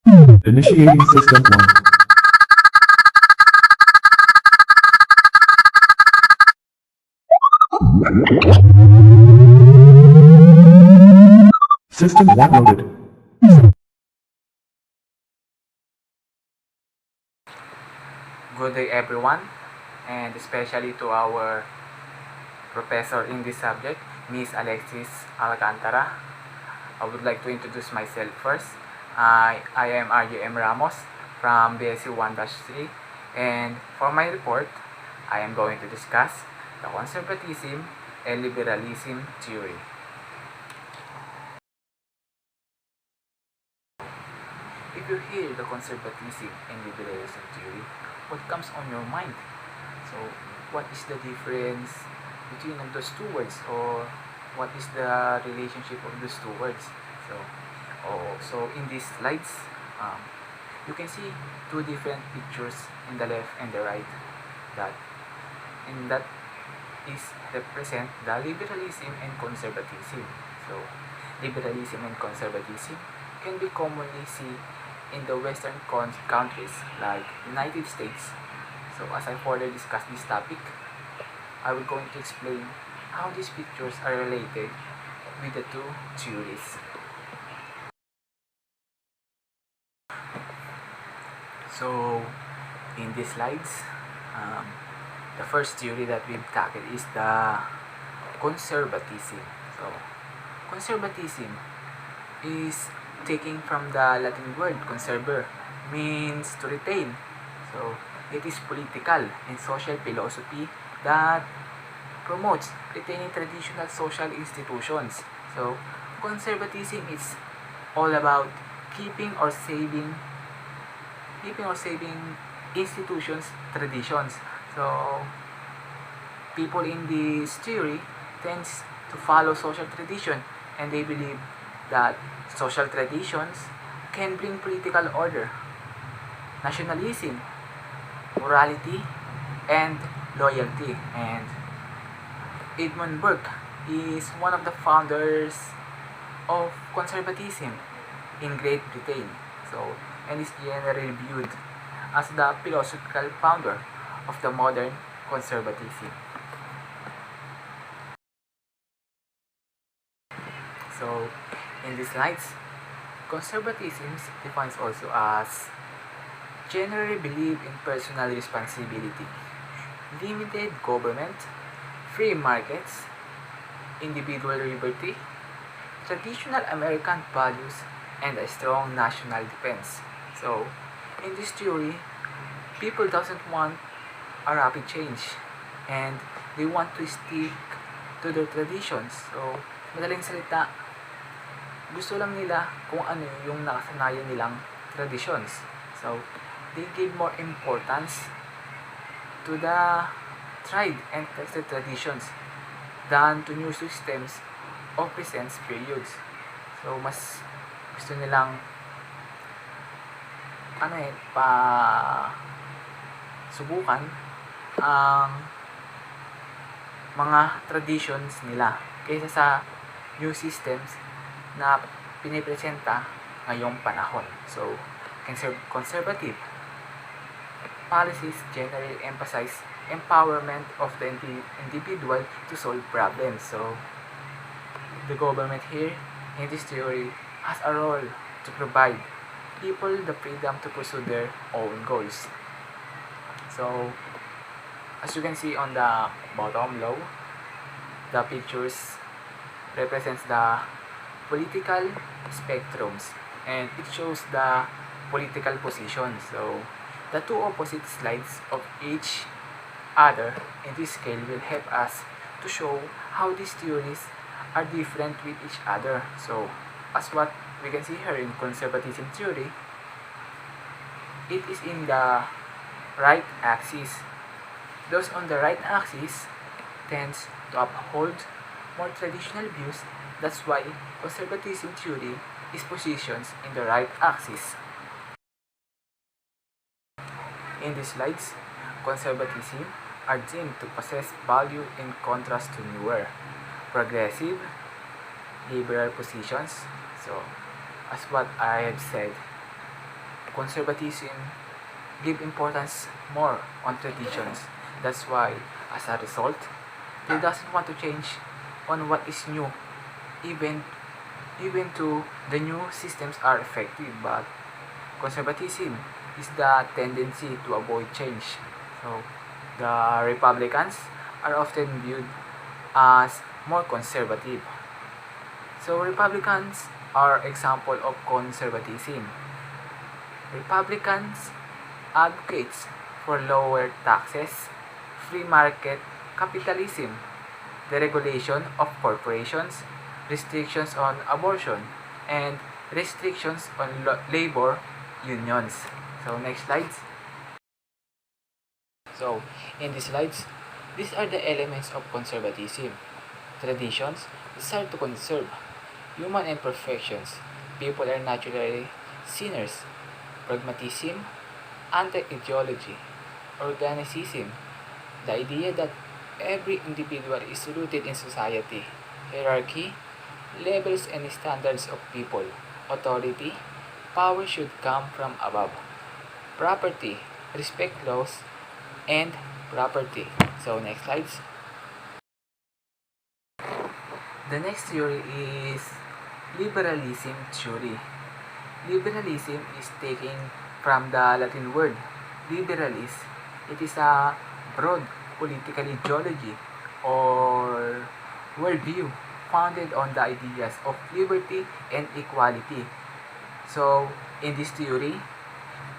Initiating System 1. System 1 loaded. Good day everyone, and especially to our professor in this subject, Miss Alexis Alcantara. I would like to introduce myself first. I am RJM Ramos from BSc 1-3, and for my report, I am going to discuss the conservatism and liberalism theory. If you hear the conservatism and liberalism theory, what comes on your mind? So, what is the difference between those two words, or what is the relationship of those two words? So, so in these slides, um, you can see two different pictures in the left and the right. That is represent the liberalism and conservatism. So, liberalism and conservatism can be commonly seen in the Western countries like United States. So as I further discuss this topic, I will going to explain how these pictures are related with the two theories. So in these slides, um, the first theory that we've tackled is the conservatism. So conservatism is taking from the Latin word conserver, means to retain. So it is political and social philosophy that promotes retaining traditional social institutions. So conservatism is all about keeping or saving institutions, traditions. So people in this theory tends to follow social tradition, and they believe that social traditions can bring political order, nationalism, morality, and loyalty. And Edmund Burke is one of the founders of conservatism in Great Britain. So, and is generally viewed as the philosophical founder of the modern conservatism. So, in these slides, conservatism defines also as generally believe in personal responsibility, limited government, free markets, individual liberty, traditional American values, and a strong national defense. So, in this theory, people doesn't want a rapid change, and they want to stick to their traditions. So, madaling salita, gusto lang nila kung ano yung nakasanayan nilang traditions. So, they give more importance to the tried and tested traditions than to new systems of recent periods. So, mas gusto nilang subukan ang mga traditions nila kaysa sa new systems na pinipresenta ngayong panahon. So, conservative policies generally emphasize empowerment of the individual to solve problems. So, the government here in this theory has a role to provide people the freedom to pursue their own goals. So, as you can see on the bottom low, the pictures represents the political spectrums, and it shows the political position. So, the two opposite slides of each other in this scale will help us to show how these theories are different with each other. So, as what we can see here in conservatism theory, it is in the right axis. Those on the right axis tends to uphold more traditional views. That's why conservatism theory is positioned in the right axis. In these slides, conservatism are deemed to possess value in contrast to newer, progressive, liberal positions. So, as what I have said, conservatism give importance more on traditions. That's why, as a result, they doesn't want to change on what is new, even even to the new systems are effective, but conservatism is the tendency to avoid change. So the Republicans are often viewed as more conservative. So Republicans are example of conservatism. Republicans advocates for lower taxes, free market capitalism, the regulation of corporations, restrictions on abortion, and restrictions on labor unions. So next slides. So in these slides, these are the elements of conservatism. Traditions desire to conserve human imperfections. People are naturally sinners. Pragmatism, anti-ideology, organicism, the idea that every individual is rooted in society, hierarchy, levels and standards of people, authority, power should come from above, property, respect laws, and property. So next slides. The next theory is liberalism theory. Liberalism is taken from the Latin word liberalis. It is a broad political ideology or worldview founded on the ideas of liberty and equality. So, in this theory,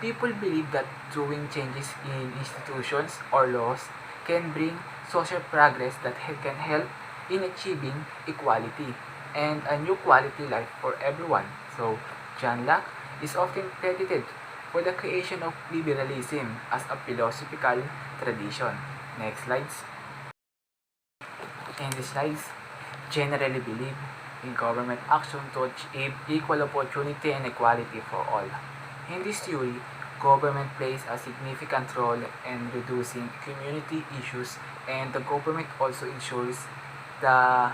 people believe that doing changes in institutions or laws can bring social progress that can help in achieving equality and a new quality life for everyone. So, John Locke is often credited for the creation of liberalism as a philosophical tradition. Next slides. In these slides, generally believe in government action to achieve equal opportunity and equality for all. In this theory, government plays a significant role in reducing community issues, and the government also ensures that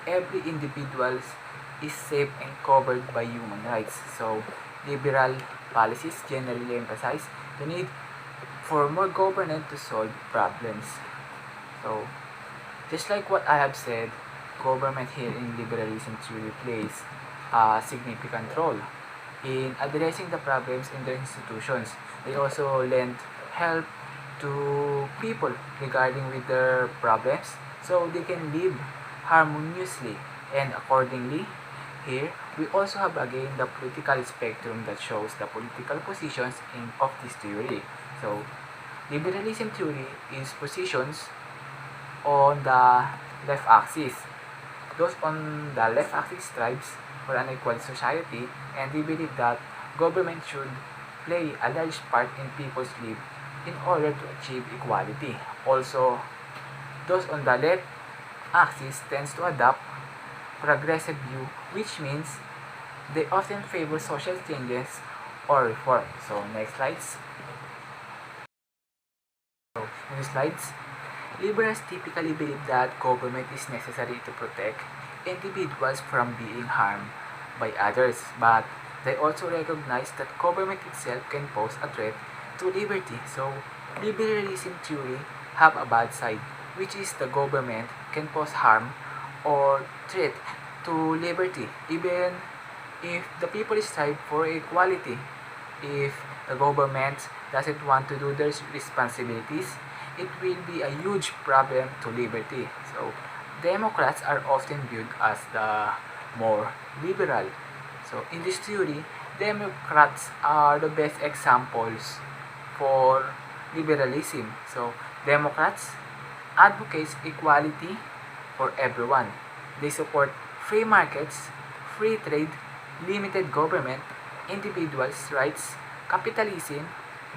every individual is safe and covered by human rights. So, liberal policies generally emphasize the need for more governance to solve problems. So, just like what I have said, government here in liberalism theory plays a significant role in addressing the problems in their institutions. They also lend help to people regarding with their problems so they can live harmoniously, and accordingly here we also have again the political spectrum that shows the political positions of this theory. So liberalism theory is positions on the left axis. Those on the left axis strives for an equal society, and they believe that government should play a large part in people's lives in order to achieve equality. Also, those on the left axis tends to adopt progressive view, which means they often favor social changes or reform. So next slides. So in the slides, liberals typically believe that government is necessary to protect individuals from being harmed by others, but they also recognize that government itself can pose a threat to liberty. So liberalism theory have a bad side, which is the government can cause harm or threat to liberty, even if the people strive for equality. If the government doesn't want to do their responsibilities, it will be a huge problem to liberty. So Democrats are often viewed as the more liberal. So in this theory, Democrats are the best examples for liberalism. So Democrats advocates equality for everyone. They support free markets, free trade, limited government, individuals' rights, capitalism,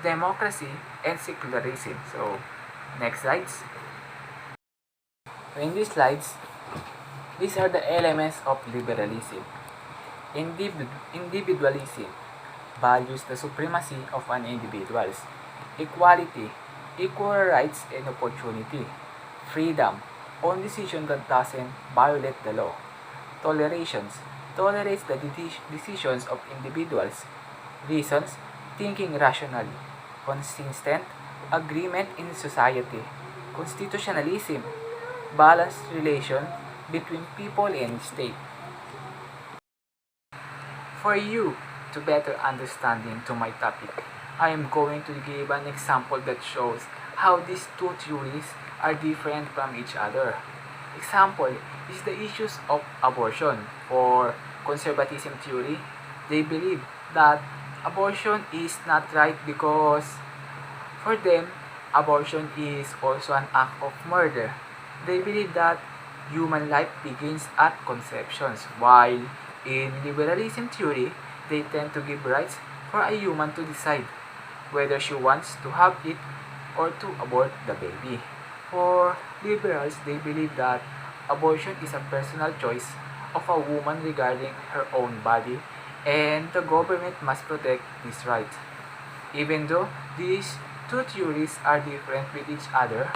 democracy, and secularism. So, next slides. So in these slides, these are the elements of liberalism. Individualism values the supremacy of an individuals. Equality, equal rights and opportunity. Freedom, own decision that doesn't violate the law. Tolerations, tolerates the decisions of individuals. Reasons, thinking rationally, consistent agreement in society, constitutionalism, balanced relation between people and state. For you to better understanding to my topic, I am going to give an example that shows how these two theories are different from each other. Example is the issues of abortion. For conservatism theory, they believe that abortion is not right because for them, abortion is also an act of murder. They believe that human life begins at conceptions, while in liberalism theory, they tend to give rights for a human to decide whether she wants to have it or to abort the baby. For liberals, they believe that abortion is a personal choice of a woman regarding her own body, and the government must protect this right. Even though these two theories are different with each other,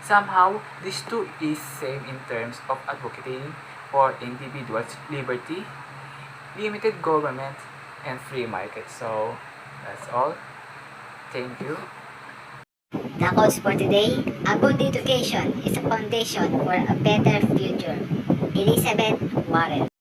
somehow these two is same in terms of advocating for individuals' liberty, limited government, and free market. So that's all. Thank you. The quotes for today: a good education is a foundation for a better future. Elizabeth Warren.